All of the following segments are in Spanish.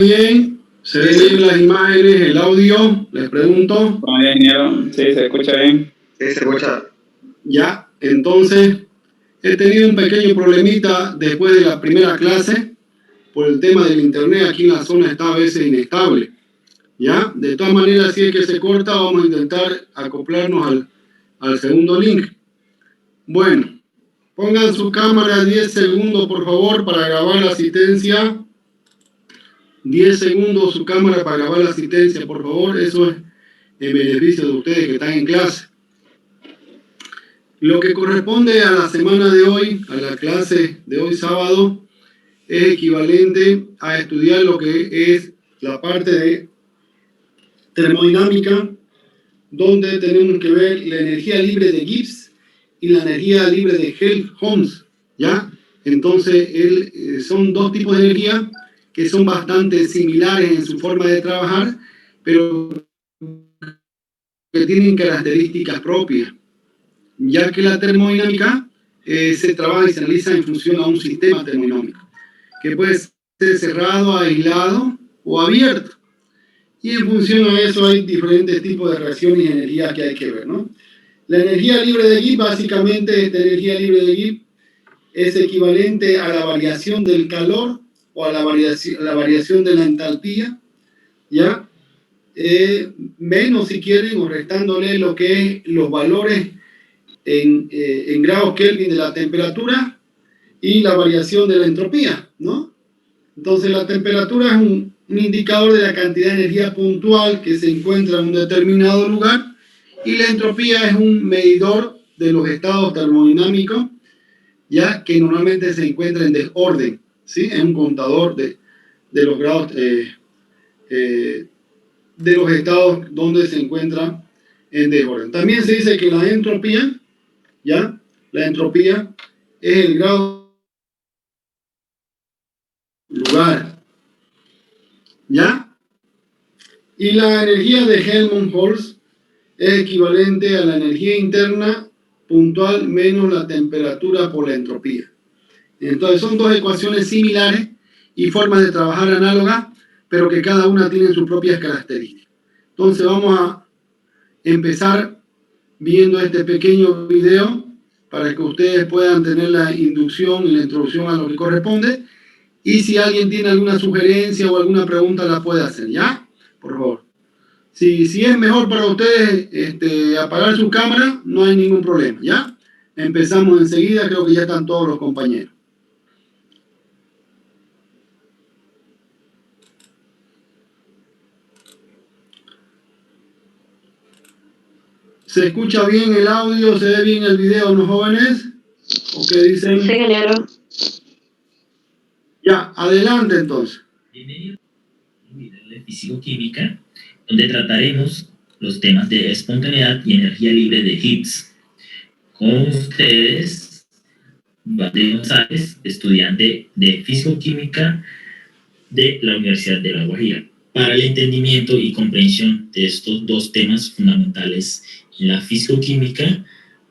Bien, se ven bien las imágenes, el audio, les pregunto. Buenos días, ingeniero. Sí, se escucha bien. Sí, se escucha. Ya, entonces he tenido un pequeño problemita después de la primera clase por el tema del internet. Aquí en la zona está a veces inestable. Ya, de todas maneras, si es que se corta, vamos a intentar acoplarnos al segundo link. Bueno, pongan su cámara 10 segundos, por favor, para grabar la asistencia. 10 segundos su cámara para grabar la asistencia, por favor. Eso es en beneficio de ustedes que están en clase. Lo que corresponde a la semana de hoy, a la clase de hoy sábado, es equivalente a estudiar lo que es la parte de termodinámica, donde tenemos que ver la energía libre de Gibbs y la energía libre de Helmholtz, ¿ya? Entonces, son dos tipos de energía que son bastante similares en su forma de trabajar, pero que tienen características propias, ya que la termodinámica se trabaja y se analiza en función a un sistema termodinámico, que puede ser cerrado, aislado o abierto. Y en función a eso hay diferentes tipos de reacciones y energías que hay que ver, ¿no? La energía libre de Gibbs, básicamente, esta energía libre de Gibbs es equivalente a la variación del calor o a la variación de la entalpía, ¿ya? Menos, si quieren, o restándole lo que es los valores en grados Kelvin de la temperatura y la variación de la entropía, ¿no? Entonces, la temperatura es un indicador de la cantidad de energía puntual que se encuentra en un determinado lugar, y la entropía es un medidor de los estados termodinámicos, ya que normalmente se encuentra en desorden, ¿sí? Es un contador de los grados, de los estados donde se encuentra en desorden. También se dice que la entropía, ¿ya? La entropía es el grado lugar, ¿ya? Y la energía de Helmholtz es equivalente a la energía interna puntual menos la temperatura por la entropía. Entonces son dos ecuaciones similares y formas de trabajar análogas, pero que cada una tiene sus propias características. Entonces vamos a empezar viendo este pequeño video para que ustedes puedan tener la inducción y la introducción a lo que corresponde. Y si alguien tiene alguna sugerencia o alguna pregunta, la puede hacer, ¿ya? Por favor. Si es mejor para ustedes apagar su cámara, no hay ningún problema, ¿ya? Empezamos enseguida, creo que ya están todos los compañeros. ¿Se escucha bien el audio? ¿Se ve bien el video, los jóvenes? ¿O qué dicen? Sí, ingeniero. Ya, adelante entonces. Bienvenido a un video de físico-química, donde trataremos los temas de espontaneidad y energía libre de Gibbs. Con ustedes, Valdez González, estudiante de físico-química de la Universidad de La Guajira. Para el entendimiento y comprensión de estos dos temas fundamentales en la físico-química,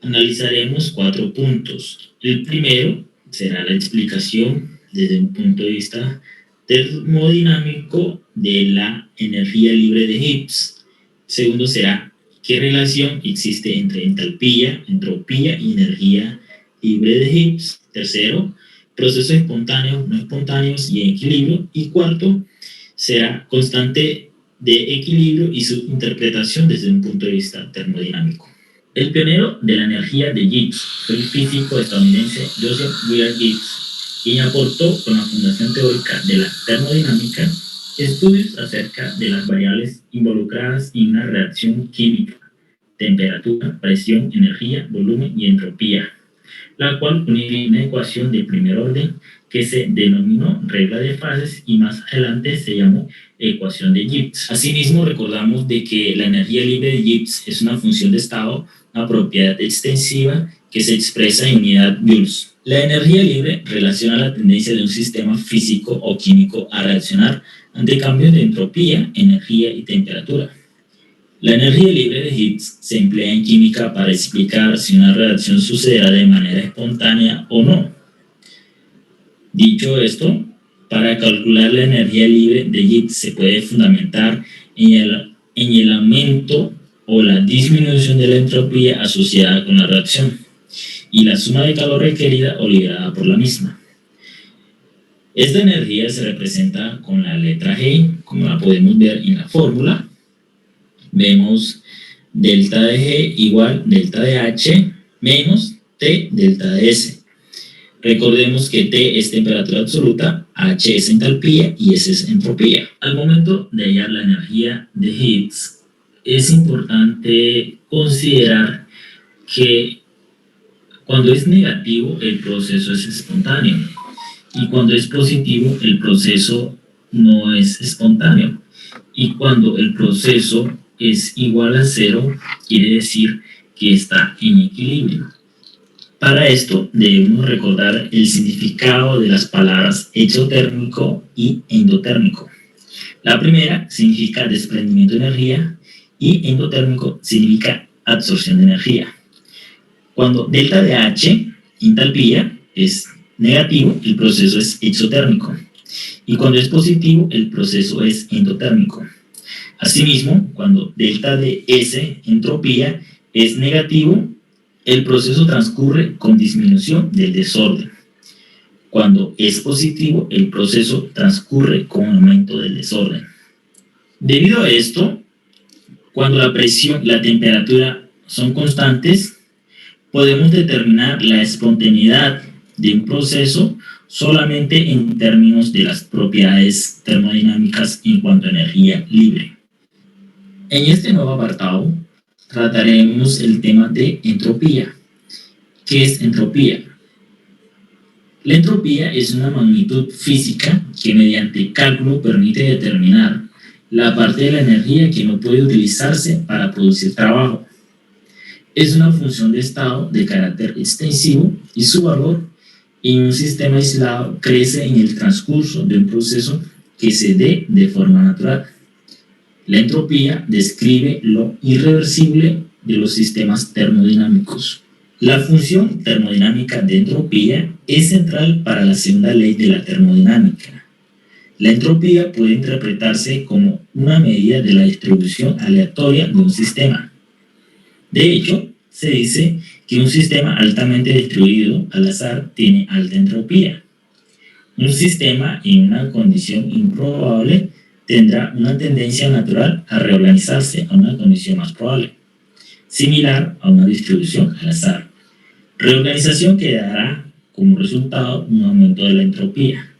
analizaremos 4 puntos. El primero será la explicación desde un punto de vista termodinámico de la energía libre de Gibbs. Segundo será qué relación existe entre entalpía, entropía y energía libre de Gibbs. Tercero, procesos espontáneos, no espontáneos y en equilibrio. Y cuarto, será constante de equilibrio y su interpretación desde un punto de vista termodinámico. El pionero de la energía de Gibbs fue el físico estadounidense Joseph Willard Gibbs, quien aportó con la fundación teórica de la termodinámica estudios acerca de las variables involucradas en una reacción química: temperatura, presión, energía, volumen y entropía, la cual uniría una ecuación de primer orden que se denominó regla de fases y más adelante se llamó ecuación de Gibbs. Asimismo, recordamos de que la energía libre de Gibbs es una función de estado, una propiedad extensiva que se expresa en unidad Joules. La energía libre relaciona la tendencia de un sistema físico o químico a reaccionar ante cambios de entropía, energía y temperatura. La energía libre de Gibbs se emplea en química para explicar si una reacción sucederá de manera espontánea o no. Dicho esto, Para calcular la energía libre de Gibbs se puede fundamentar en el aumento o la disminución de la entropía asociada con la reacción y la suma de calor requerida o liberada por la misma. Esta energía se representa con la letra G, como la podemos ver en la fórmula. Vemos delta de G igual delta de H menos T delta de S. Recordemos que T es temperatura absoluta, H es entalpía y S es entropía. Al momento de hallar la energía de Gibbs, es importante considerar que cuando es negativo el proceso es espontáneo y cuando es positivo el proceso no es espontáneo. Y cuando el proceso es igual a cero, quiere decir que está en equilibrio. Para esto debemos recordar el significado de las palabras exotérmico y endotérmico. La primera significa desprendimiento de energía y endotérmico significa absorción de energía. Cuando delta de H, entalpía, es negativo, el proceso es exotérmico. Y cuando es positivo, el proceso es endotérmico. Asimismo, cuando delta de S, entropía, es negativo, el proceso transcurre con disminución del desorden. Cuando es positivo, el proceso transcurre con aumento del desorden. Debido a esto, cuando la presión y la temperatura son constantes, podemos determinar la espontaneidad de un proceso solamente en términos de las propiedades termodinámicas en cuanto a energía libre. En este nuevo apartado trataremos el tema de entropía. ¿Qué es entropía? La entropía es una magnitud física que mediante cálculo permite determinar la parte de la energía que no puede utilizarse para producir trabajo. Es una función de estado de carácter extensivo y su valor en un sistema aislado crece en el transcurso de un proceso que se dé de forma natural. La entropía describe lo irreversible de los sistemas termodinámicos. La función termodinámica de entropía es central para la segunda ley de la termodinámica. La entropía puede interpretarse como una medida de la distribución aleatoria de un sistema. De hecho, se dice que un sistema altamente distribuido al azar tiene alta entropía. Un sistema en una condición improbable tendrá una tendencia natural a reorganizarse a una condición más probable, similar a una distribución al azar. Reorganización que dará como resultado un aumento de la entropía.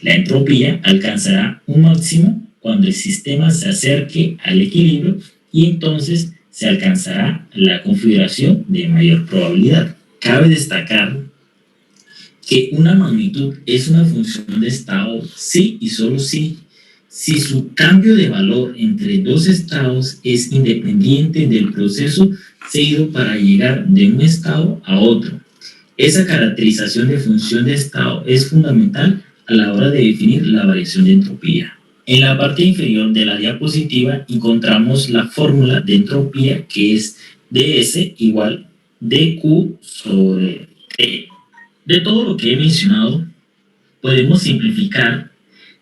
La entropía alcanzará un máximo cuando el sistema se acerque al equilibrio y entonces se alcanzará la configuración de mayor probabilidad. Cabe destacar que una magnitud es una función de estado si y solo si su cambio de valor entre dos estados es independiente del proceso seguido para llegar de un estado a otro. Esa caracterización de función de estado es fundamental a la hora de definir la variación de entropía. En la parte inferior de la diapositiva encontramos la fórmula de entropía, que es ds igual dq sobre t. De todo lo que he mencionado, podemos simplificar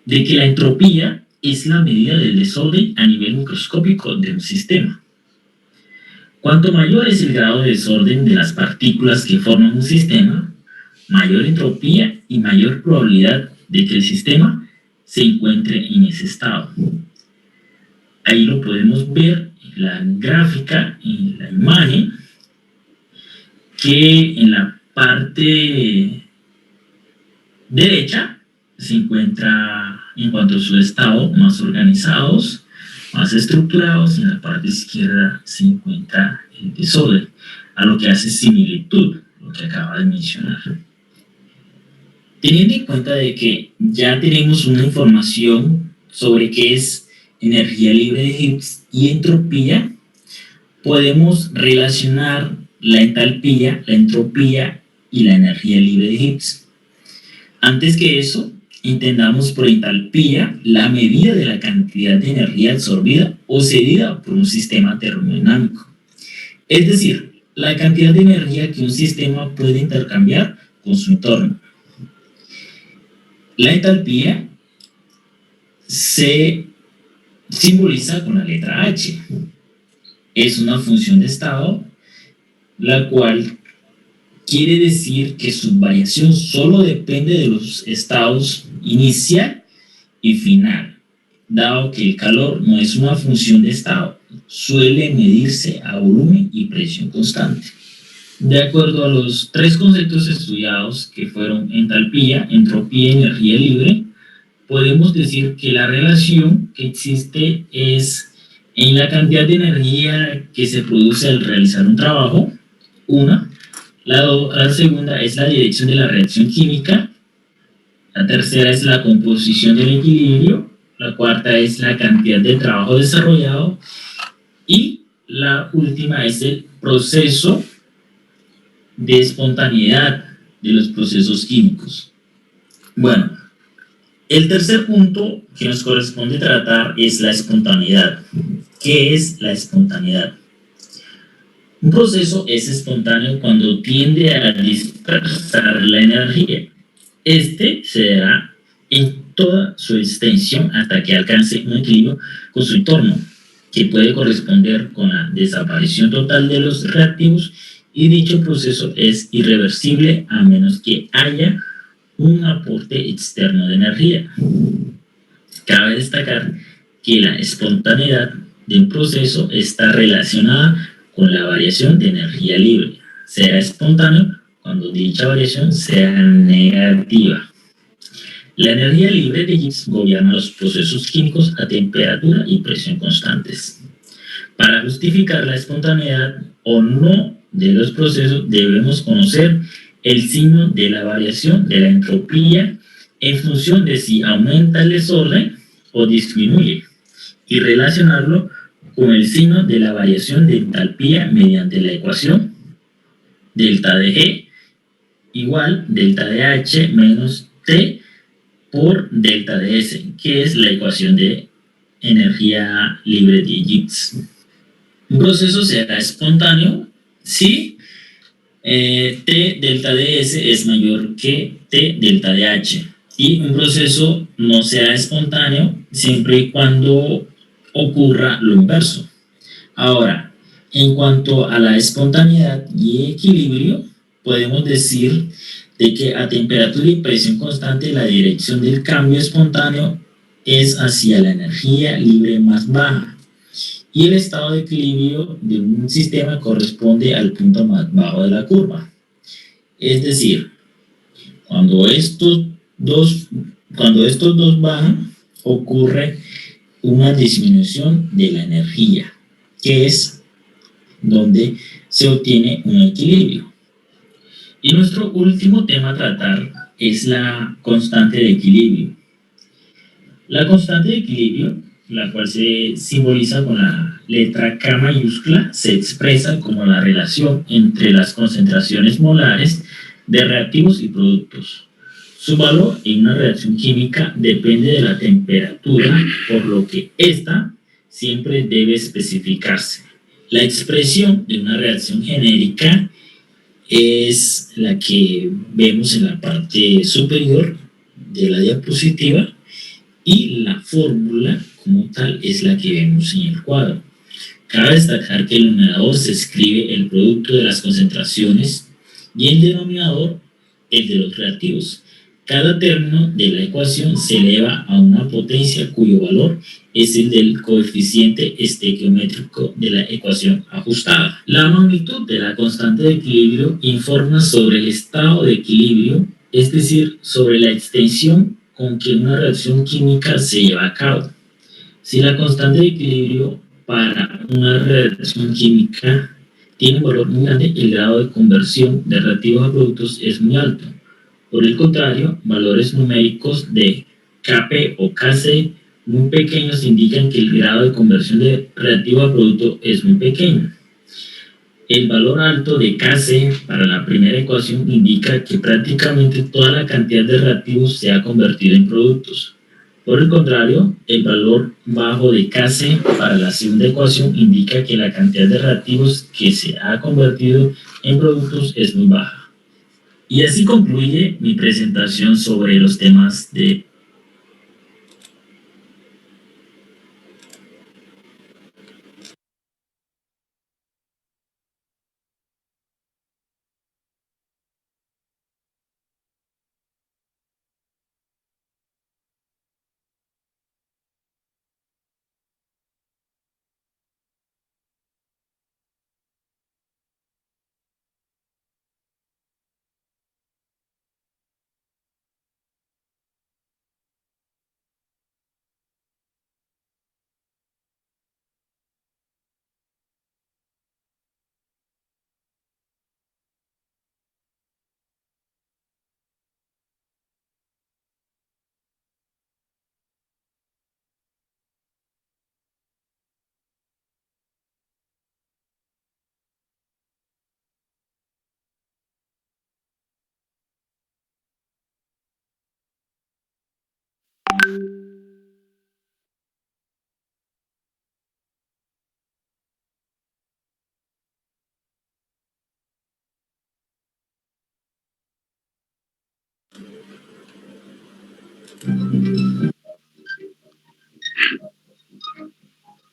de que la entropía es la medida del desorden a nivel microscópico de un sistema. Cuanto mayor es el grado de desorden de las partículas que forman un sistema, mayor entropía y mayor probabilidad de que el sistema se encuentre en ese estado. Ahí lo podemos ver en la gráfica, en la imagen, que en la parte derecha se encuentra en cuanto a su estado más organizados, más estructurados, y en la parte izquierda se encuentra el desorden, a lo que hace similitud lo que acaba de mencionar. Teniendo en cuenta de que ya tenemos una información sobre qué es energía libre de Gibbs y entropía, podemos relacionar la entalpía, la entropía y la energía libre de Gibbs. Antes que eso, entendamos por entalpía la medida de la cantidad de energía absorbida o cedida por un sistema termodinámico. Es decir, la cantidad de energía que un sistema puede intercambiar con su entorno. La entalpía se simboliza con la letra H. Es una función de estado, la cual quiere decir que su variación solo depende de los estados inicial y final. Dado que el calor no es una función de estado, suele medirse a volumen y presión constante. De acuerdo a los tres conceptos estudiados, que fueron entalpía, entropía y energía libre, podemos decir que la relación que existe es en la cantidad de energía que se produce al realizar un trabajo, una. La segunda es la dirección de la reacción química. La tercera es la composición del equilibrio. La cuarta es la cantidad de trabajo desarrollado. Y la última es el proceso de espontaneidad de los procesos químicos. Bueno, el tercer punto que nos corresponde tratar es la espontaneidad. ¿Qué es la espontaneidad? Un proceso es espontáneo cuando tiende a dispersar la energía. Este se dará en toda su extensión hasta que alcance un equilibrio con su entorno, que puede corresponder con la desaparición total de los reactivos, y dicho proceso es irreversible a menos que haya un aporte externo de energía. Cabe destacar que la espontaneidad de un proceso está relacionada con la variación de energía libre. Será espontáneo cuando dicha variación sea negativa. La energía libre de Gibbs gobierna los procesos químicos a temperatura y presión constantes. Para justificar la espontaneidad o no de los procesos, debemos conocer el signo de la variación de la entropía en función de si aumenta el desorden o disminuye, y relacionarlo con el signo de la variación de entalpía mediante la ecuación delta de G igual delta de H menos T por delta de S, que es la ecuación de energía libre de Gibbs. Un proceso será espontáneo si T delta de S es mayor que T delta de H, y un proceso no será espontáneo siempre y cuando ocurra lo inverso. Ahora, en cuanto a la espontaneidad y equilibrio, podemos decir de que a temperatura y presión constante la dirección del cambio espontáneo es hacia la energía libre más baja, y el estado de equilibrio de un sistema corresponde al punto más bajo de la curva. Es decir, cuando estos dos bajan, ocurre una disminución de la energía, que es donde se obtiene un equilibrio. Y nuestro último tema a tratar es la constante de equilibrio. La constante de equilibrio, la cual se simboliza con la letra K mayúscula, se expresa como la relación entre las concentraciones molares de reactivos y productos. Su valor en una reacción química depende de la temperatura, por lo que esta siempre debe especificarse. La expresión de una reacción genérica es la que vemos en la parte superior de la diapositiva, y la fórmula como tal es la que vemos en el cuadro. Cabe destacar que el numerador se escribe el producto de las concentraciones y el denominador el de los reactivos. Cada término de la ecuación se eleva a una potencia cuyo valor es el del coeficiente estequiométrico de la ecuación ajustada. La magnitud de la constante de equilibrio informa sobre el estado de equilibrio, es decir, sobre la extensión con que una reacción química se lleva a cabo. Si la constante de equilibrio para una reacción química tiene un valor muy grande, el grado de conversión de reactivos a productos es muy alto. Por el contrario, valores numéricos de Kp o Kc muy pequeños indican que el grado de conversión de reactivo a producto es muy pequeño. El valor alto de Kc para la primera ecuación indica que prácticamente toda la cantidad de reactivos se ha convertido en productos. Por el contrario, el valor bajo de Kc para la segunda ecuación indica que la cantidad de reactivos que se ha convertido en productos es muy baja. Y así concluye mi presentación sobre los temas de...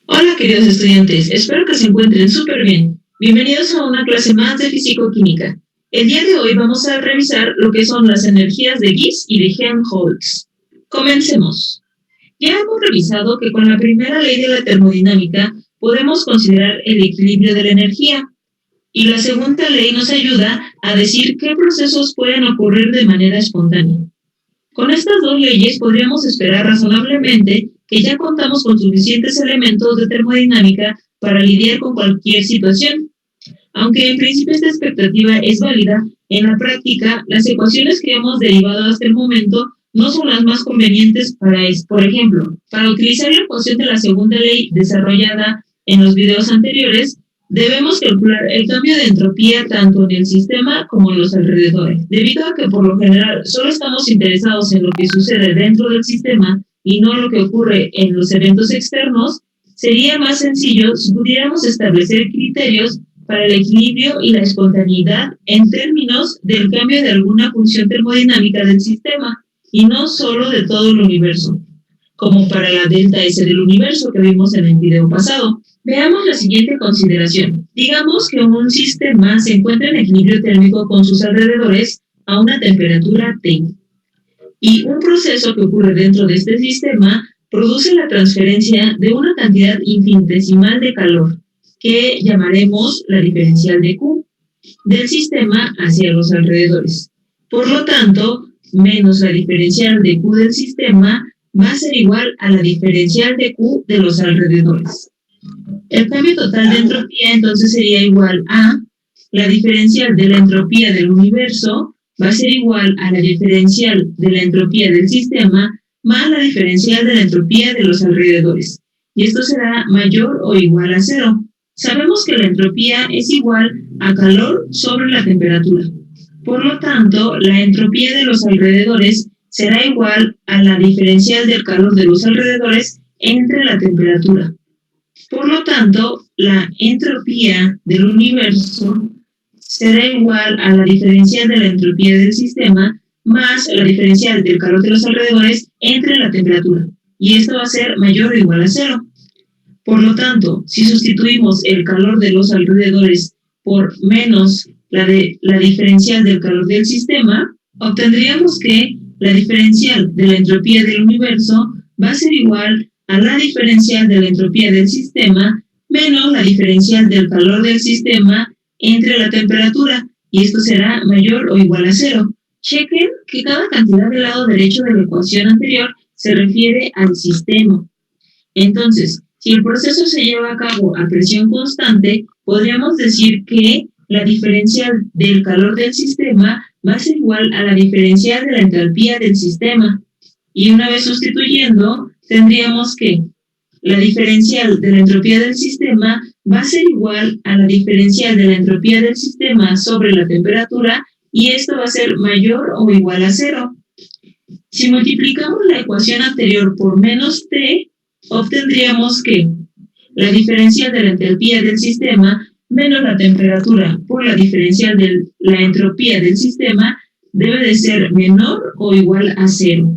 Hola queridos estudiantes, espero que se encuentren súper bien. Bienvenidos a una clase más de Físico-Química. El día de hoy vamos a revisar lo que son las energías de Gibbs y de Helmholtz. Comencemos. Ya hemos revisado que con la primera ley de la termodinámica podemos considerar el equilibrio de la energía, y la segunda ley nos ayuda a decir qué procesos pueden ocurrir de manera espontánea. Con estas dos leyes podríamos esperar razonablemente que ya contamos con suficientes elementos de termodinámica para lidiar con cualquier situación. Aunque en principio esta expectativa es válida, en la práctica las ecuaciones que hemos derivado hasta el momento no son las más convenientes para esto. Por ejemplo, para utilizar la ecuación de la segunda ley desarrollada en los videos anteriores, debemos calcular el cambio de entropía tanto en el sistema como en los alrededores. Debido a que por lo general solo estamos interesados en lo que sucede dentro del sistema y no lo que ocurre en los eventos externos, sería más sencillo si pudiéramos establecer criterios para el equilibrio y la espontaneidad en términos del cambio de alguna función termodinámica del sistema y no solo de todo el universo, como para la delta S del universo que vimos en el video pasado. Veamos la siguiente consideración. Digamos que un sistema se encuentra en equilibrio térmico con sus alrededores a una temperatura T. Y un proceso que ocurre dentro de este sistema produce la transferencia de una cantidad infinitesimal de calor, que llamaremos la diferencial de Q, del sistema hacia los alrededores. Por lo tanto, menos la diferencial de Q del sistema va a ser igual a la diferencial de Q de los alrededores. El cambio total de entropía entonces sería igual a la diferencial de la entropía del universo va a ser igual a la diferencial de la entropía del sistema más la diferencial de la entropía de los alrededores. Y esto será mayor o igual a 0. Sabemos que la entropía es igual a calor sobre la temperatura. Por lo tanto, la entropía de los alrededores será igual a la diferencial del calor de los alrededores entre la temperatura. Por lo tanto, la entropía del universo será igual a la diferencial de la entropía del sistema más la diferencial del calor de los alrededores entre la temperatura. Y esto va a ser mayor o igual a 0. Por lo tanto, si sustituimos el calor de los alrededores por menos la diferencial del calor del sistema, obtendríamos que la diferencial de la entropía del universo va a ser igual a la diferencial de la entropía del sistema menos la diferencial del calor del sistema entre la temperatura, y esto será mayor o igual a 0. Chequen que cada cantidad del lado derecho de la ecuación anterior se refiere al sistema. Entonces, si el proceso se lleva a cabo a presión constante, podríamos decir que la diferencial del calor del sistema va a ser igual a la diferencial de la entalpía del sistema. Y una vez sustituyendo, tendríamos que la diferencial de la entropía del sistema va a ser igual a la diferencial de la entropía del sistema sobre la temperatura, y esto va a ser mayor o igual a 0. Si multiplicamos la ecuación anterior por menos T, obtendríamos que la diferencial de la entalpía del sistema menos la temperatura por la diferencial de la entropía del sistema debe de ser menor o igual a 0.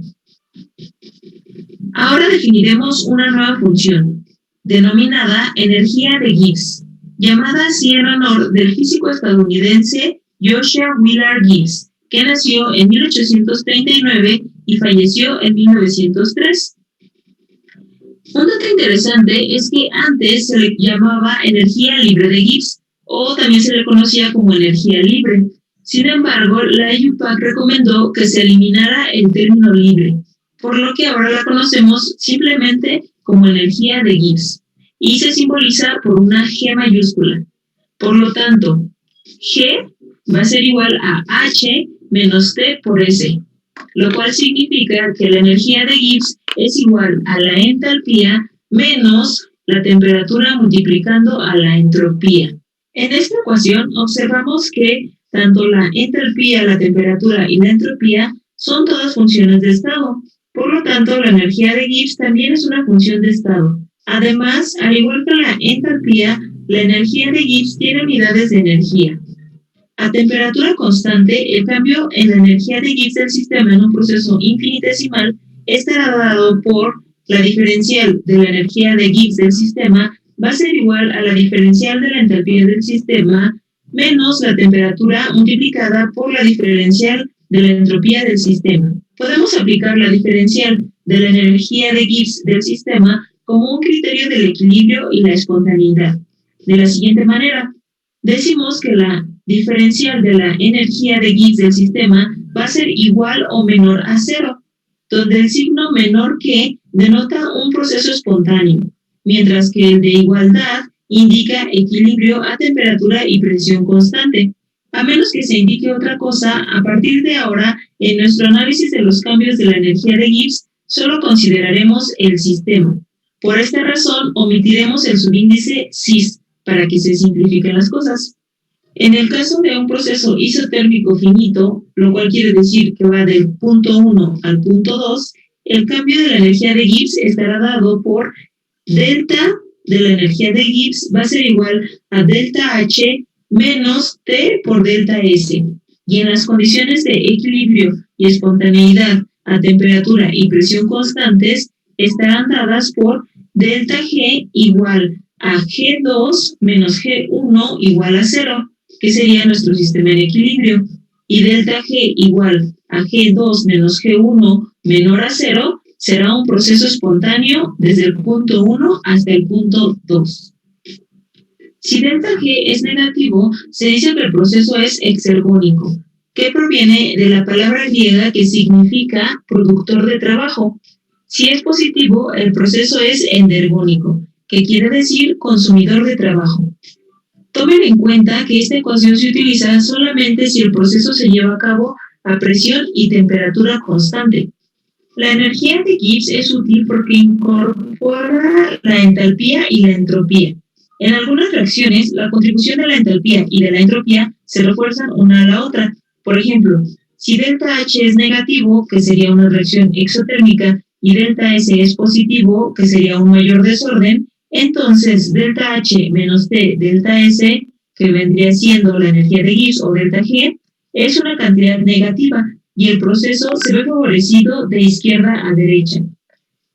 Ahora definiremos una nueva función, denominada energía de Gibbs, llamada así en honor del físico estadounidense Joshua Willard Gibbs, que nació en 1839 y falleció en 1903. Un dato interesante es que antes se le llamaba energía libre de Gibbs, o también se le conocía como energía libre. Sin embargo, la IUPAC recomendó que se eliminara el término libre, por lo que ahora la conocemos simplemente como energía de Gibbs, y se simboliza por una G mayúscula. Por lo tanto, G va a ser igual a H menos T por S, lo cual significa que la energía de Gibbs es igual a la entalpía menos la temperatura multiplicando a la entropía. En esta ecuación observamos que tanto la entalpía, la temperatura y la entropía son todas funciones de estado. Por lo tanto, la energía de Gibbs también es una función de estado. Además, al igual que la entalpía, la energía de Gibbs tiene unidades de energía. A temperatura constante, el cambio en la energía de Gibbs del sistema en un proceso infinitesimal estará dado por la diferencial de la energía de Gibbs del sistema va a ser igual a la diferencial de la entalpía del sistema menos la temperatura multiplicada por la diferencial de la entropía del sistema. Podemos aplicar la diferencial de la energía de Gibbs del sistema como un criterio del equilibrio y la espontaneidad. De la siguiente manera, decimos que la diferencial de la energía de Gibbs del sistema va a ser igual o menor a 0, donde el signo menor que denota un proceso espontáneo, mientras que el de igualdad indica equilibrio a temperatura y presión constante. A menos que se indique otra cosa, a partir de ahora, en nuestro análisis de los cambios de la energía de Gibbs, solo consideraremos el sistema. Por esta razón, omitiremos el subíndice cis para que se simplifiquen las cosas. En el caso de un proceso isotérmico finito, lo cual quiere decir que va del punto 1 al punto 2, el cambio de la energía de Gibbs estará dado por delta de la energía de Gibbs va a ser igual a delta H menos T por delta S. Y en las condiciones de equilibrio y espontaneidad a temperatura y presión constantes estarán dadas por delta G igual a G2 menos G1 igual a 0, que sería nuestro sistema en equilibrio, y delta G igual a G2 menos G1 menor a 0 será un proceso espontáneo desde el punto 1 hasta el punto 2. Si delta G es negativo, se dice que el proceso es exergónico, que proviene de la palabra griega que significa productor de trabajo. Si es positivo, el proceso es endergónico, que quiere decir consumidor de trabajo. Tomen en cuenta que esta ecuación se utiliza solamente si el proceso se lleva a cabo a presión y temperatura constante. La energía de Gibbs es útil porque incorpora la entalpía y la entropía. En algunas reacciones, la contribución de la entalpía y de la entropía se refuerzan una a la otra. Por ejemplo, si delta H es negativo, que sería una reacción exotérmica, y delta S es positivo, que sería un mayor desorden, entonces delta H menos T delta S, que vendría siendo la energía de Gibbs o delta G, es una cantidad negativa y el proceso se ve favorecido de izquierda a derecha.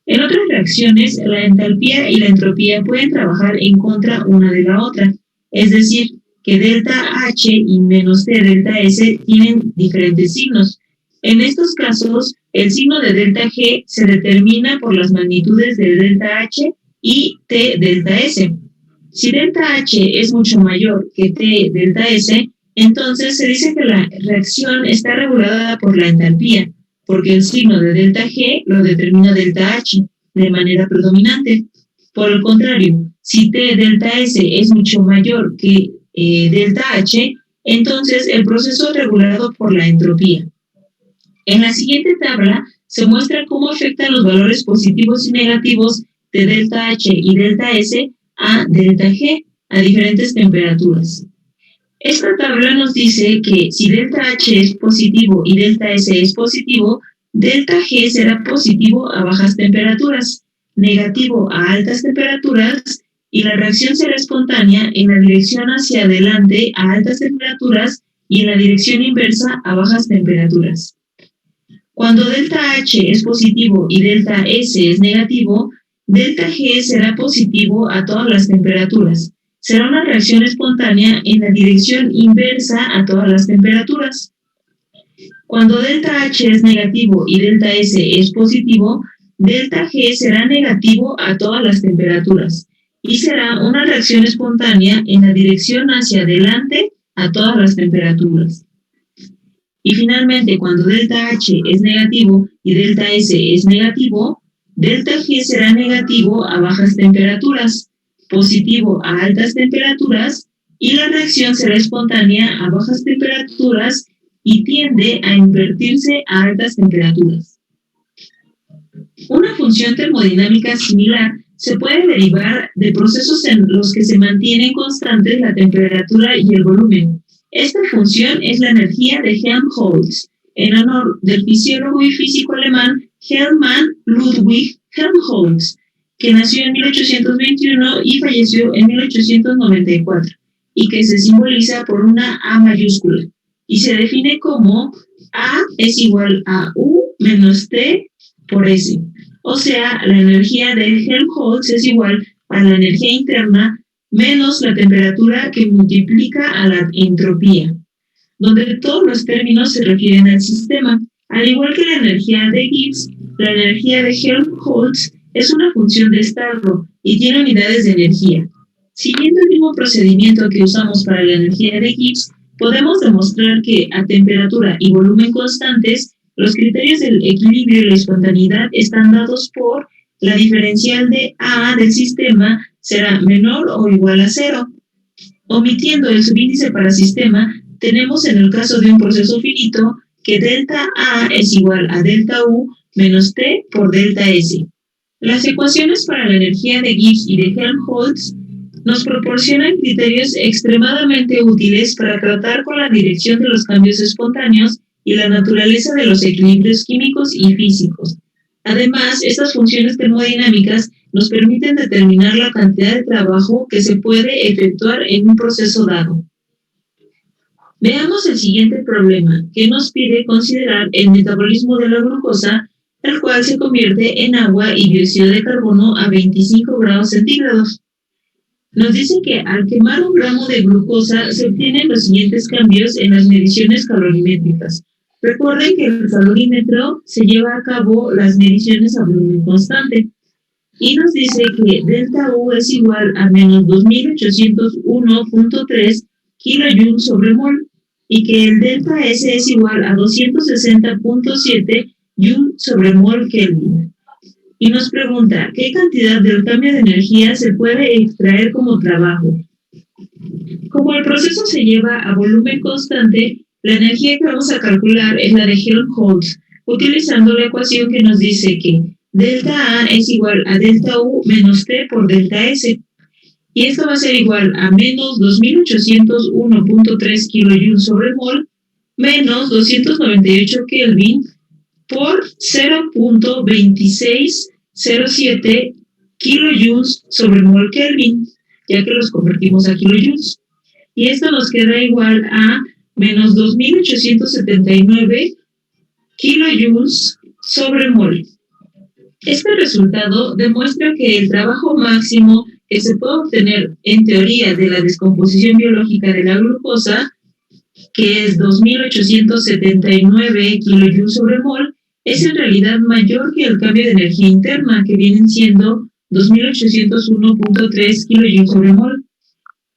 En otras reacciones, la entalpía y la entropía pueden trabajar en contra una de la otra, es decir, que delta H y menos T delta S tienen diferentes signos. En estos casos, el signo de delta G se determina por las magnitudes de delta H y T delta S. Si delta H es mucho mayor que T delta S, entonces se dice que la reacción está regulada por la entalpía, porque el signo de delta G lo determina delta H de manera predominante. Por el contrario, si T delta S es mucho mayor que delta H, entonces el proceso es regulado por la entropía. En la siguiente tabla se muestra cómo afectan los valores positivos y negativos de delta H y delta S a delta G a diferentes temperaturas. Esta tabla nos dice que si delta H es positivo y delta S es positivo, delta G será positivo a bajas temperaturas, negativo a altas temperaturas, y la reacción será espontánea en la dirección hacia adelante a altas temperaturas y en la dirección inversa a bajas temperaturas. Cuando delta H es positivo y delta S es negativo, delta G será positivo a todas las temperaturas. Será una reacción espontánea en la dirección inversa a todas las temperaturas. Cuando delta H es negativo y delta S es positivo, delta G será negativo a todas las temperaturas y será una reacción espontánea en la dirección hacia adelante a todas las temperaturas. Y finalmente, cuando delta H es negativo y delta S es negativo, delta G será negativo a bajas temperaturas, positivo a altas temperaturas, y la reacción será espontánea a bajas temperaturas y tiende a invertirse a altas temperaturas. Una función termodinámica similar se puede derivar de procesos en los que se mantienen constantes la temperatura y el volumen. Esta función es la energía de Helmholtz, en honor del fisiólogo y físico alemán Hermann Ludwig Helmholtz, que nació en 1821 y falleció en 1894, y que se simboliza por una A mayúscula, y se define como A es igual a U menos T por S. O sea, la energía de Helmholtz es igual a la energía interna menos la temperatura que multiplica a la entropía, donde todos los términos se refieren al sistema. Al igual que la energía de Gibbs, la energía de Helmholtz es una función de estado y tiene unidades de energía. Siguiendo el mismo procedimiento que usamos para la energía de Gibbs, podemos demostrar que a temperatura y volumen constantes, los criterios del equilibrio y la espontaneidad están dados por la diferencial de A del sistema será menor o igual a 0. Omitiendo el subíndice para sistema, tenemos en el caso de un proceso finito que delta A es igual a delta U menos T por delta S. Las ecuaciones para la energía de Gibbs y de Helmholtz nos proporcionan criterios extremadamente útiles para tratar con la dirección de los cambios espontáneos y la naturaleza de los equilibrios químicos y físicos. Además, estas funciones termodinámicas nos permiten determinar la cantidad de trabajo que se puede efectuar en un proceso dado. Veamos el siguiente problema, que nos pide considerar el metabolismo de la glucosa, el cual se convierte en agua y dióxido de carbono a 25 grados centígrados. Nos dice que al quemar 1 gramo de glucosa se obtienen los siguientes cambios en las mediciones calorimétricas. Recuerden que el calorímetro se lleva a cabo las mediciones a volumen constante. Y nos dice que delta U es igual a menos 2801.3 kilojoules sobre mol y que el delta S es igual a 260.7 joule sobre mol Kelvin. Y nos pregunta, ¿qué cantidad del cambio de energía se puede extraer como trabajo? Como el proceso se lleva a volumen constante, la energía que vamos a calcular es la de Helmholtz, utilizando la ecuación que nos dice que delta A es igual a delta U menos T por delta S. Y esto va a ser igual a menos 2801.3 kilojoules sobre mol menos 298 Kelvin por 0.2607 kilojoules sobre mol Kelvin, ya que los convertimos a kilojoules. Y esto nos queda igual a menos 2.879 kilojoules sobre mol. Este resultado demuestra que el trabajo máximo que se puede obtener en teoría de la descomposición biológica de la glucosa, que es 2.879 kilojoules sobre mol, es en realidad mayor que el cambio de energía interna, que vienen siendo 2.801.3 kilojoules sobre mol.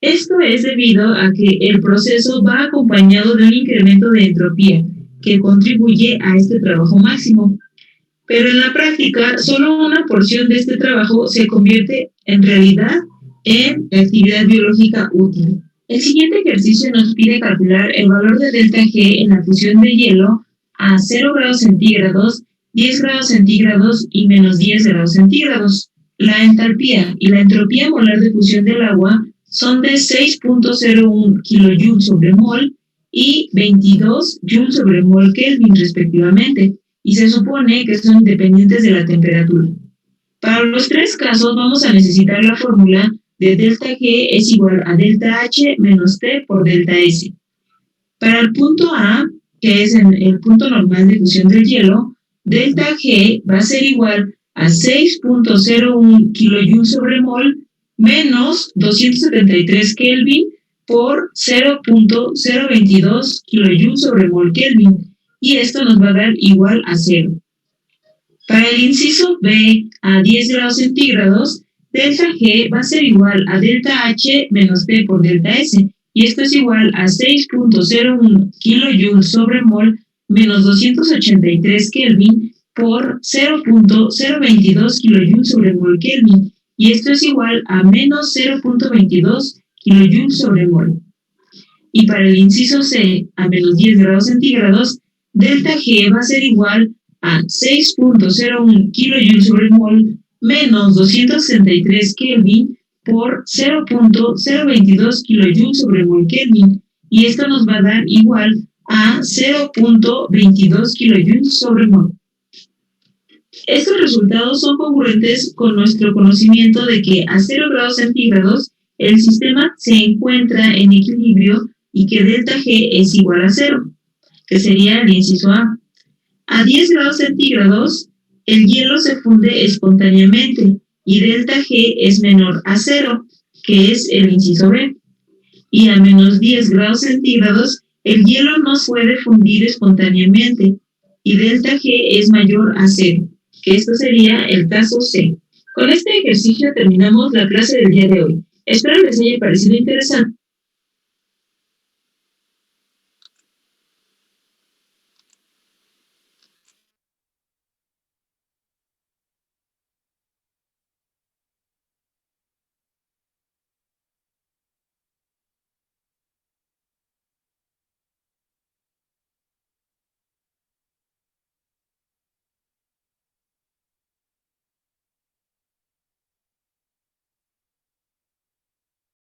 Esto es debido a que el proceso va acompañado de un incremento de entropía, que contribuye a este trabajo máximo. Pero en la práctica, solo una porción de este trabajo se convierte en realidad en actividad biológica útil. El siguiente ejercicio nos pide calcular el valor de delta G en la fusión de hielo a 0 grados centígrados, 10 grados centígrados y menos 10 grados centígrados. La entalpía y la entropía molar de fusión del agua son de 6.01 kilojoules sobre mol y 22 joules sobre mol Kelvin respectivamente, y se supone que son independientes de la temperatura. Para los tres casos vamos a necesitar la fórmula de delta G es igual a delta H menos T por delta S. Para el punto A, que es en el punto normal de fusión del hielo, delta G va a ser igual a 6.01 kJ sobre mol menos 273 Kelvin por 0.022 kJ sobre mol Kelvin. Y esto nos va a dar igual a 0. Para el inciso B, a 10 grados centígrados, delta G va a ser igual a delta H menos T por delta S. Y esto es igual a 6.01 kJ sobre mol menos 283 Kelvin por 0.022 kJ sobre mol Kelvin. Y esto es igual a menos 0.22 kJ sobre mol. Y para el inciso C, a menos 10 grados centígrados, delta G va a ser igual a 6.01 kJ sobre mol menos 263 Kelvin por 0.022 kJ sobre mol Kelvin. Y esto nos va a dar igual a 0.22 kJ sobre mol. Estos resultados son congruentes con nuestro conocimiento de que a 0 grados centígrados el sistema se encuentra en equilibrio y que delta G es igual a 0, que sería el inciso A. A 10 grados centígrados el hielo se funde espontáneamente y delta G es menor a 0, que es el inciso B. Y a menos 10 grados centígrados el hielo no puede fundir espontáneamente y delta G es mayor a 0, que esto sería el caso C. Con este ejercicio terminamos la clase del día de hoy. Espero les haya parecido interesante